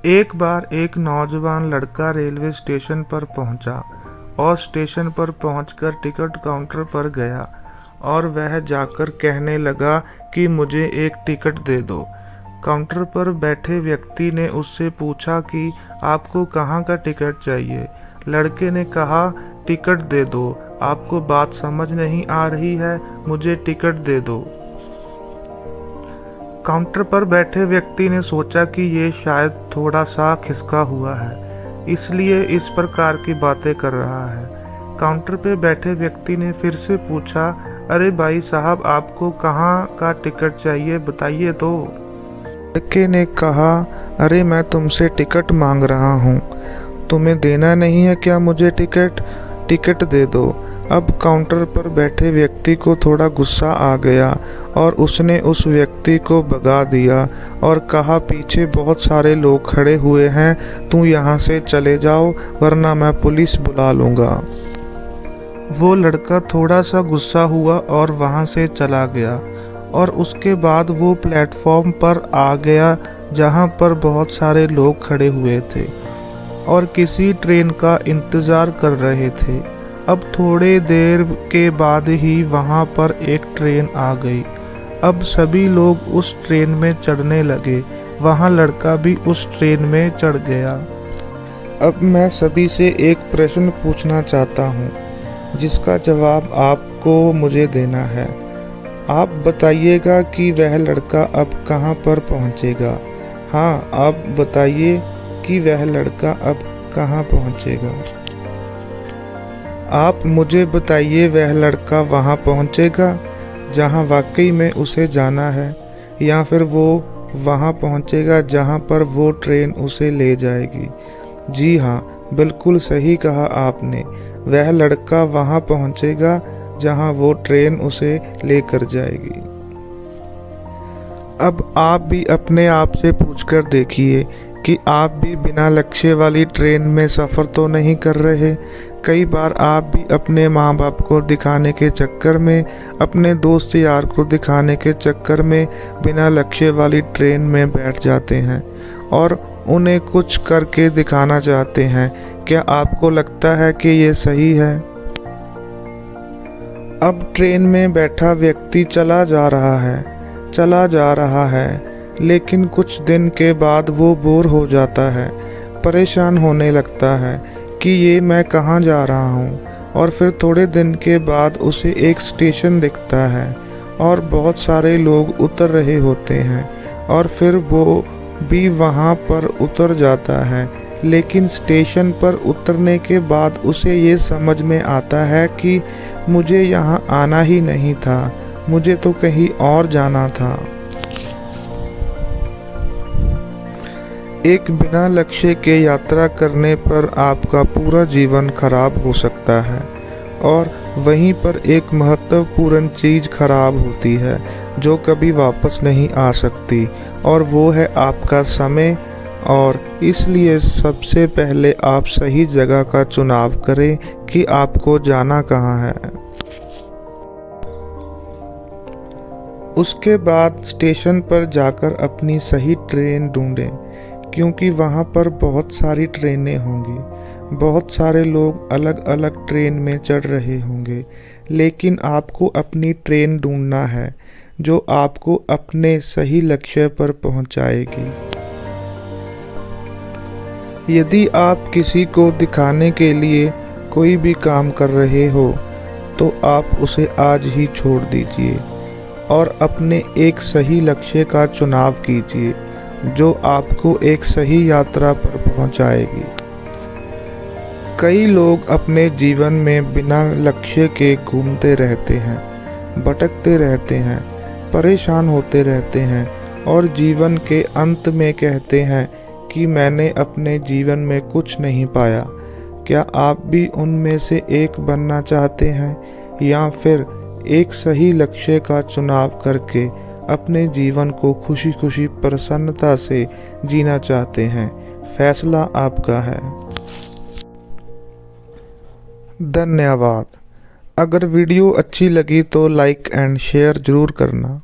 एक बार एक नौजवान लड़का रेलवे स्टेशन पर पहुंचा और स्टेशन पर पहुंचकर टिकट काउंटर पर गया और वह जाकर कहने लगा कि मुझे एक टिकट दे दो। काउंटर पर बैठे व्यक्ति ने उससे पूछा कि आपको कहाँ का टिकट चाहिए। लड़के ने कहा, टिकट दे दो। आपको बात समझ नहीं आ रही है, मुझे टिकट दे दो। काउंटर पर बैठे व्यक्ति ने सोचा कि ये शायद थोड़ा सा खिसका हुआ है, इसलिए इस प्रकार की बातें कर रहा है। काउंटर पे बैठे व्यक्ति ने फिर से पूछा, अरे भाई साहब, आपको कहाँ का टिकट चाहिए, बताइए तो। लड़के ने कहा, अरे मैं तुमसे टिकट मांग रहा हूँ, तुम्हें देना नहीं है क्या मुझे टिकट दे दो। अब काउंटर पर बैठे व्यक्ति को थोड़ा गुस्सा आ गया और उसने उस व्यक्ति को भगा दिया और कहा, पीछे बहुत सारे लोग खड़े हुए हैं, तू यहाँ से चले जाओ वरना मैं पुलिस बुला लूँगा। वो लड़का थोड़ा सा गुस्सा हुआ और वहाँ से चला गया और उसके बाद वो प्लेटफॉर्म पर आ गया जहाँ पर बहुत सारे लोग खड़े हुए थे और किसी ट्रेन का इंतज़ार कर रहे थे। अब थोड़े देर के बाद ही वहाँ पर एक ट्रेन आ गई। अब सभी लोग उस ट्रेन में चढ़ने लगे। वहाँ लड़का भी उस ट्रेन में चढ़ गया। अब मैं सभी से एक प्रश्न पूछना चाहता हूँ जिसका जवाब आपको मुझे देना है। आप बताइएगा कि वह लड़का अब कहाँ पर पहुँचेगा। हाँ, आप बताइए कि वह लड़का अब कहाँ पहुँचेगा। आप मुझे बताइए, वह लड़का वहाँ पहुँचेगा जहाँ वाकई में उसे जाना है, या फिर वो वहाँ पहुँचेगा जहाँ पर वो ट्रेन उसे ले जाएगी। जी हाँ, बिल्कुल सही कहा आपने। वह लड़का वहाँ पहुँचेगा जहाँ वो ट्रेन उसे लेकर जाएगी। अब आप भी अपने आप से पूछकर देखिए कि आप भी बिना लक्ष्य वाली ट्रेन में सफ़र तो नहीं कर रहे। कई बार आप भी अपने माँ बाप को दिखाने के चक्कर में, अपने दोस्त यार को दिखाने के चक्कर में बिना लक्ष्य वाली ट्रेन में बैठ जाते हैं और उन्हें कुछ करके दिखाना चाहते हैं। क्या आपको लगता है कि ये सही है? अब ट्रेन में बैठा व्यक्ति चला जा रहा है, लेकिन कुछ दिन के बाद वो बोर हो जाता है, परेशान होने लगता है कि ये मैं कहाँ जा रहा हूँ। और फिर थोड़े दिन के बाद उसे एक स्टेशन दिखता है और बहुत सारे लोग उतर रहे होते हैं और फिर वो भी वहाँ पर उतर जाता है। लेकिन स्टेशन पर उतरने के बाद उसे ये समझ में आता है कि मुझे यहाँ आना ही नहीं था, मुझे तो कहीं और जाना था। एक बिना लक्ष्य के यात्रा करने पर आपका पूरा जीवन खराब हो सकता है और वहीं पर एक महत्वपूर्ण चीज़ खराब होती है जो कभी वापस नहीं आ सकती, और वो है आपका समय। और इसलिए सबसे पहले आप सही जगह का चुनाव करें कि आपको जाना कहाँ है। उसके बाद स्टेशन पर जाकर अपनी सही ट्रेन ढूंढें, क्योंकि वहाँ पर बहुत सारी ट्रेनें होंगी, बहुत सारे लोग अलग अलग ट्रेन में चढ़ रहे होंगे, लेकिन आपको अपनी ट्रेन ढूंढना है जो आपको अपने सही लक्ष्य पर पहुँचाएगी। यदि आप किसी को दिखाने के लिए कोई भी काम कर रहे हो तो आप उसे आज ही छोड़ दीजिए और अपने एक सही लक्ष्य का चुनाव कीजिए जो आपको एक सही यात्रा पर पहुंचाएगी। कई लोग अपने जीवन में बिना लक्ष्य के घूमते रहते हैं, भटकते रहते हैं, परेशान होते रहते हैं और जीवन के अंत में कहते हैं कि मैंने अपने जीवन में कुछ नहीं पाया। क्या आप भी उनमें से एक बनना चाहते हैं, या फिर एक सही लक्ष्य का चुनाव करके अपने जीवन को खुशी खुशी प्रसन्नता से जीना चाहते हैं? फैसला आपका है। धन्यवाद। अगर वीडियो अच्छी लगी तो लाइक एंड शेयर ज़रूर करना।